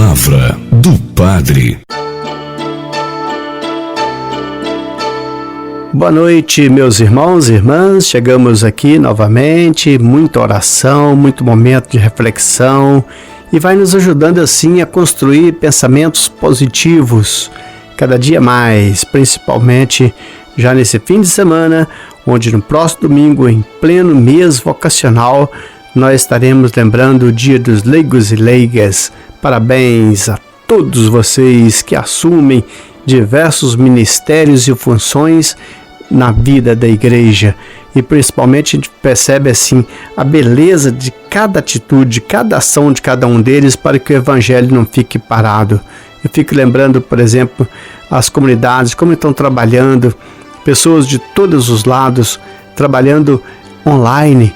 Palavra do Padre. Boa noite, meus irmãos e irmãs. Chegamos aqui novamente, muita oração, muito momento de reflexão e vai nos ajudando assim a construir pensamentos positivos cada dia mais, principalmente já nesse fim de semana, onde no próximo domingo, em pleno mês vocacional, nós estaremos lembrando o Dia dos Leigos e Leigas. Parabéns a todos vocês que assumem diversos ministérios e funções na vida da igreja. E principalmente a gente percebe assim a beleza de cada atitude, de cada ação de cada um deles para que o evangelho não fique parado. Eu fico lembrando, por exemplo, as comunidades, como estão trabalhando, pessoas de todos os lados, trabalhando online,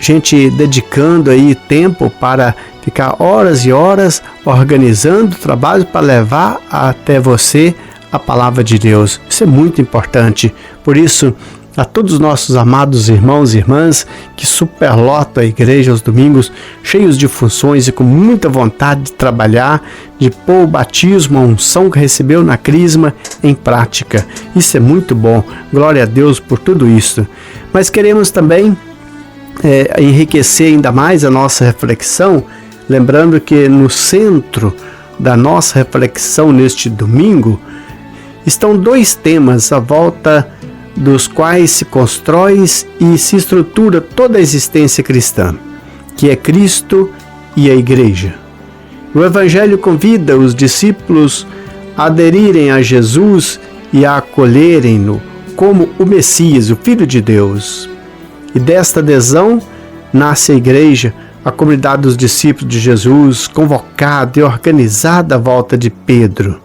gente dedicando aí tempo para ficar horas e horas organizando trabalho para levar até você a palavra de Deus. Isso é muito importante. Por isso, a todos os nossos amados irmãos e irmãs que superlotam a igreja aos domingos, cheios de funções e com muita vontade de trabalhar, de pôr o batismo, a unção que recebeu na crisma em prática. Isso é muito bom. Glória a Deus por tudo isso. Mas queremos também enriquecer ainda mais a nossa reflexão, lembrando que no centro da nossa reflexão neste domingo estão dois temas à volta dos quais se constrói e se estrutura toda a existência cristã, que é Cristo e a Igreja. O Evangelho convida os discípulos a aderirem a Jesus e a acolherem-no como o Messias, o Filho de Deus. E desta adesão nasce a Igreja, a comunidade dos discípulos de Jesus, convocada e organizada à volta de Pedro.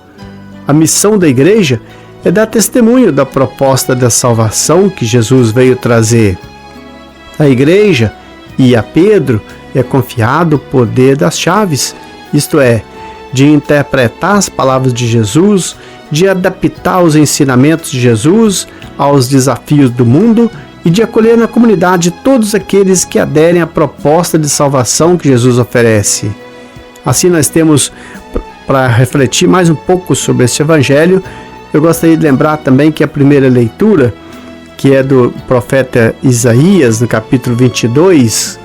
A missão da Igreja é dar testemunho da proposta da salvação que Jesus veio trazer. A Igreja e a Pedro é confiado o poder das chaves, isto é, de interpretar as palavras de Jesus, de adaptar os ensinamentos de Jesus aos desafios do mundo e de acolher na comunidade todos aqueles que aderem à proposta de salvação que Jesus oferece. Assim nós temos, para refletir mais um pouco sobre esse evangelho, eu gostaria de lembrar também que a primeira leitura, que é do profeta Isaías, no capítulo 22,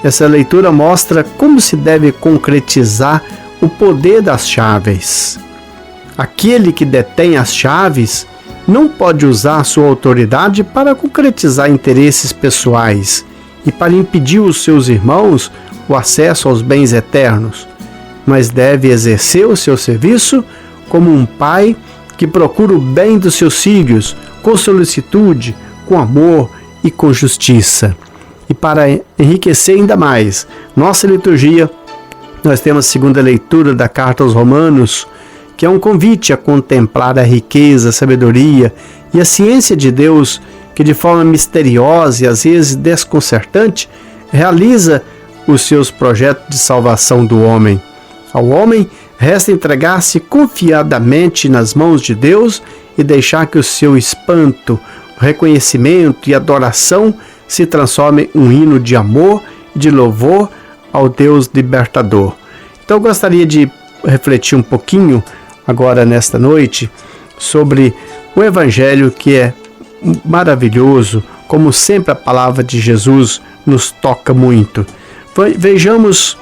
essa leitura mostra como se deve concretizar o poder das chaves. Aquele que detém as chaves não pode usar sua autoridade para concretizar interesses pessoais e para impedir os seus irmãos o acesso aos bens eternos, mas deve exercer o seu serviço como um pai que procura o bem dos seus filhos com solicitude, com amor e com justiça. E para enriquecer ainda mais nossa liturgia, nós temos a segunda leitura da Carta aos Romanos, que é um convite a contemplar a riqueza, a sabedoria e a ciência de Deus, que de forma misteriosa e às vezes desconcertante, realiza os seus projetos de salvação do homem. Ao homem, resta entregar-se confiadamente nas mãos de Deus e deixar que o seu espanto, reconhecimento e adoração se transformem em um hino de amor e de louvor ao Deus libertador. Então eu gostaria de refletir um pouquinho agora nesta noite sobre o Evangelho, que é maravilhoso, como sempre a palavra de Jesus nos toca muito. Vejamos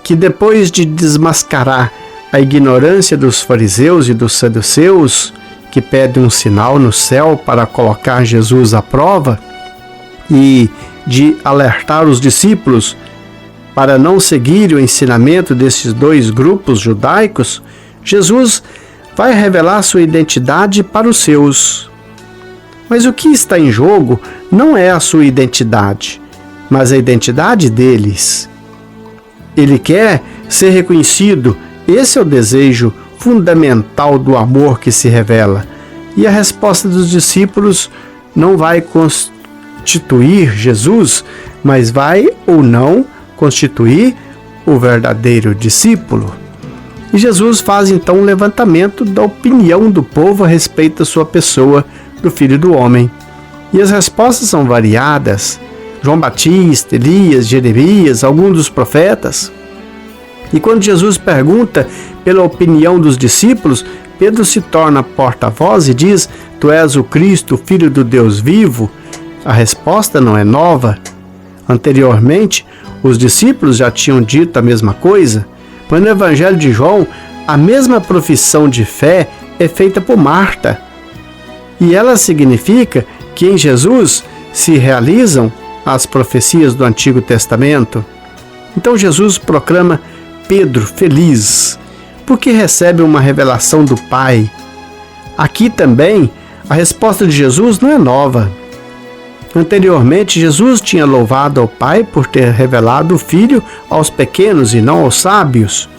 que depois de desmascarar a ignorância dos fariseus e dos saduceus, que pedem um sinal no céu para colocar Jesus à prova, e de alertar os discípulos para não seguir o ensinamento desses dois grupos judaicos, Jesus vai revelar sua identidade para os seus. Mas o que está em jogo não é a sua identidade, mas a identidade deles. Ele quer ser reconhecido. Esse é o desejo fundamental do amor que se revela. E a resposta dos discípulos não vai constituir Jesus, mas vai ou não constituir o verdadeiro discípulo. E Jesus faz então um levantamento da opinião do povo a respeito da sua pessoa, do Filho do Homem. E as respostas são variadas. João Batista, Elias, Jeremias, alguns dos profetas. E quando Jesus pergunta pela opinião dos discípulos, Pedro se torna porta-voz e diz: Tu és o Cristo, o Filho do Deus vivo. A resposta não é nova. Anteriormente, os discípulos já tinham dito a mesma coisa, mas no Evangelho de João, a mesma profissão de fé é feita por Marta. E ela significa que em Jesus se realizam as profecias do Antigo Testamento. Então Jesus proclama Pedro feliz, porque recebe uma revelação do Pai. Aqui também, a resposta de Jesus não é nova. Anteriormente, Jesus tinha louvado ao Pai por ter revelado o Filho aos pequenos e não aos sábios,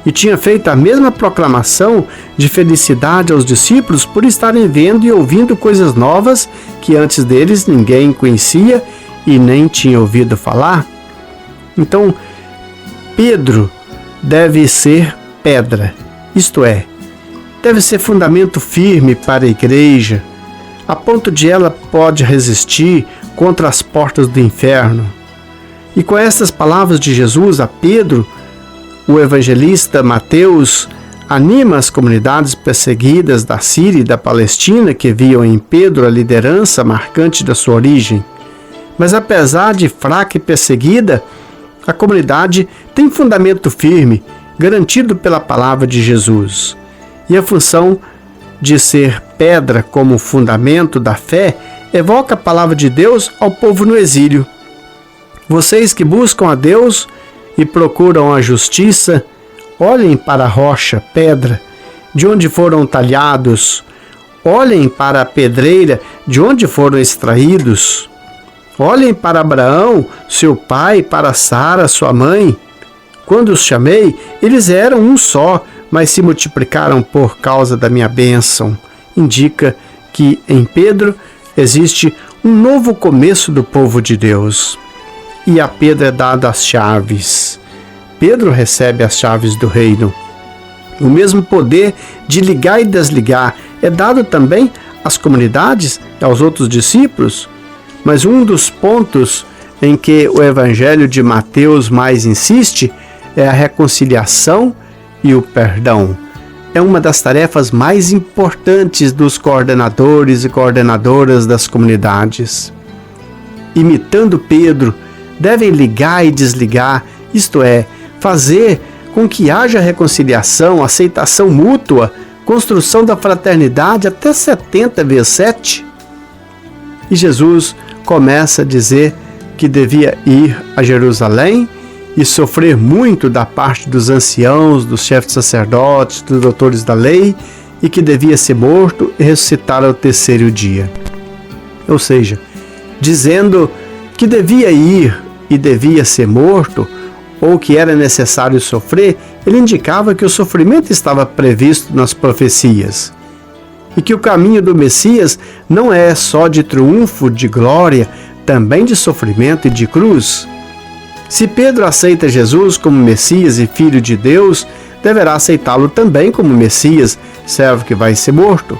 e tinha feito a mesma proclamação de felicidade aos discípulos por estarem vendo e ouvindo coisas novas que antes deles ninguém conhecia e nem tinha ouvido falar. Então, Pedro deve ser pedra, isto é, deve ser fundamento firme para a igreja, a ponto de ela pode resistir contra as portas do inferno. E com estas palavras de Jesus a Pedro, o evangelista Mateus anima as comunidades perseguidas da Síria e da Palestina que viam em Pedro a liderança marcante da sua origem. Mas apesar de fraca e perseguida, a comunidade tem fundamento firme, garantido pela palavra de Jesus. E a função de ser pedra como fundamento da fé evoca a palavra de Deus ao povo no exílio. Vocês que buscam a Deus e procuram a justiça, olhem para a rocha, pedra, de onde foram talhados. Olhem para a pedreira, de onde foram extraídos. Olhem para Abraão, seu pai, para Sara, sua mãe. Quando os chamei, eles eram um só, mas se multiplicaram por causa da minha bênção. Indica que em Pedro existe um novo começo do povo de Deus. E a Pedro é dada as chaves. Pedro recebe as chaves do reino. O mesmo poder de ligar e desligar é dado também às comunidades e aos outros discípulos. Mas um dos pontos em que o Evangelho de Mateus mais insiste é a reconciliação e o perdão. É uma das tarefas mais importantes dos coordenadores e coordenadoras das comunidades. Imitando Pedro, devem ligar e desligar, isto é, fazer com que haja reconciliação, aceitação mútua, construção da fraternidade até 70 vezes 7. E Jesus começa a dizer que devia ir a Jerusalém e sofrer muito da parte dos anciãos, dos chefes sacerdotes, dos doutores da lei, e que devia ser morto e ressuscitar ao terceiro dia. Ou seja, dizendo que devia ir e devia ser morto, ou que era necessário sofrer, ele indicava que o sofrimento estava previsto nas profecias, e que o caminho do Messias não é só de triunfo, de glória, também de sofrimento e de cruz. Se Pedro aceita Jesus como Messias e Filho de Deus, deverá aceitá-lo também como Messias, servo que vai ser morto.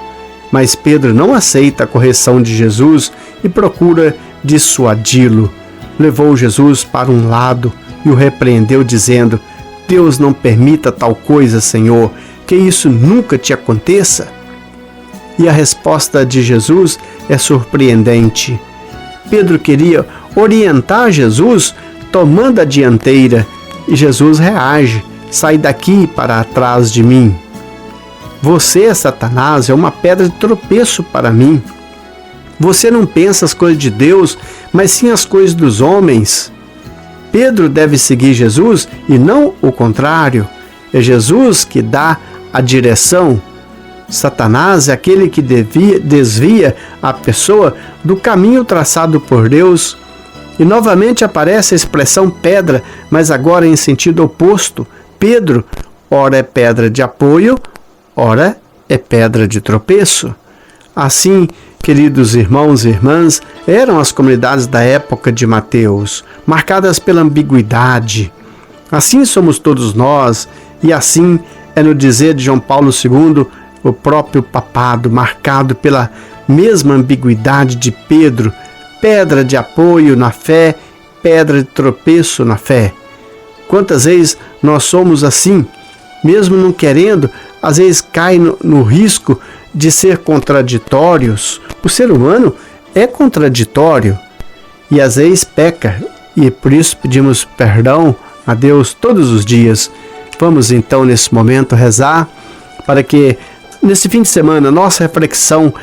Mas Pedro não aceita a correção de Jesus e procura dissuadi-lo. Levou Jesus para um lado e o repreendeu, dizendo: Deus não permita tal coisa, Senhor, que isso nunca te aconteça. E a resposta de Jesus é surpreendente. Pedro queria orientar Jesus tomando a dianteira, e Jesus reage: sai daqui para trás de mim. Você, Satanás, é uma pedra de tropeço para mim. Você não pensa as coisas de Deus, mas sim as coisas dos homens. Pedro deve seguir Jesus e não o contrário. É Jesus que dá a direção. Satanás é aquele que desvia a pessoa do caminho traçado por Deus. E novamente aparece a expressão pedra, mas agora em sentido oposto. Pedro, ora é pedra de apoio, ora é pedra de tropeço. Assim, queridos irmãos e irmãs, eram as comunidades da época de Mateus, marcadas pela ambiguidade. Assim somos todos nós, e assim é no dizer de João Paulo II, o próprio papado, marcado pela mesma ambiguidade de Pedro, pedra de apoio na fé, pedra de tropeço na fé. Quantas vezes nós somos assim, mesmo não querendo, às vezes cai no risco de ser contraditórios. O ser humano é contraditório e às vezes peca, e por isso pedimos perdão a Deus todos os dias. Vamos então nesse momento rezar para que nesse fim de semana nossa reflexão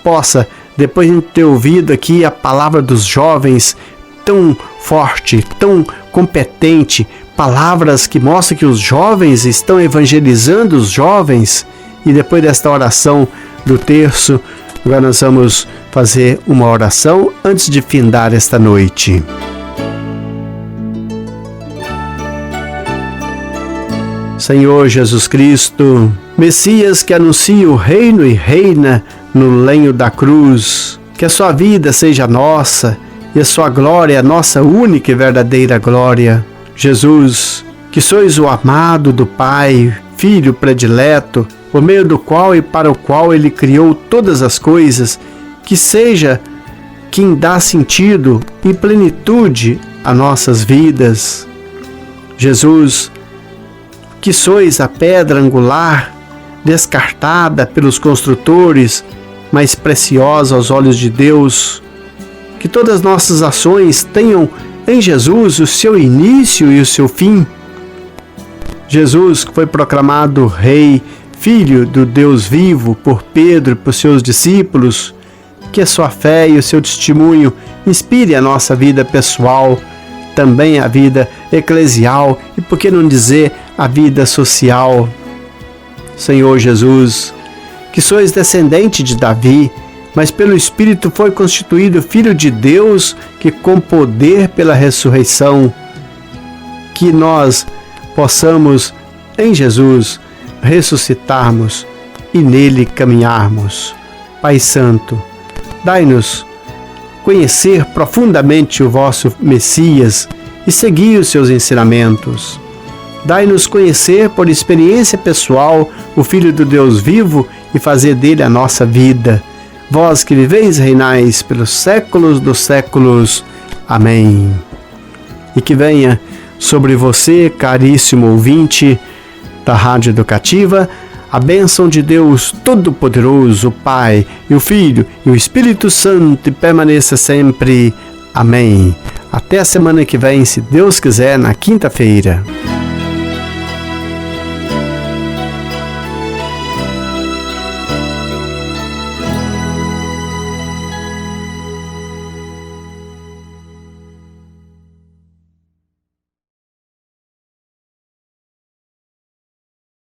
possa, depois de ter ouvido aqui a palavra dos jovens tão forte, tão competente, palavras que mostram que os jovens estão evangelizando os jovens, e depois desta oração do terço, agora nós vamos fazer uma oração antes de findar esta noite. Senhor Jesus Cristo, Messias que anuncia o reino e reina no lenho da cruz, que a sua vida seja nossa e a sua glória a nossa única e verdadeira glória. Jesus, que sois o amado do Pai, Filho predileto, por meio do qual e para o qual Ele criou todas as coisas, que seja quem dá sentido e plenitude a nossas vidas. Jesus, que sois a pedra angular, descartada pelos construtores, mas preciosa aos olhos de Deus, que todas as nossas ações tenham em Jesus o seu início e o seu fim. Jesus, que foi proclamado Rei, Filho do Deus vivo por Pedro e por seus discípulos, que a sua fé e o seu testemunho inspire a nossa vida pessoal, também a vida eclesial e, por que não dizer, a vida social. Senhor Jesus, que sois descendente de Davi, mas pelo Espírito foi constituído Filho de Deus, que com poder pela ressurreição, que nós possamos em Jesus ressuscitarmos e nele caminharmos. Pai Santo, dai-nos conhecer profundamente o vosso Messias e seguir os seus ensinamentos. Dai-nos conhecer por experiência pessoal o Filho do Deus vivo e fazer dele a nossa vida. Vós que viveis e reinais pelos séculos dos séculos. Amém. E que venha sobre você, caríssimo ouvinte da Rádio Educativa, a bênção de Deus Todo-Poderoso, o Pai, e o Filho, e o Espírito Santo, e permaneça sempre. Amém. Até a semana que vem, se Deus quiser, na quinta-feira.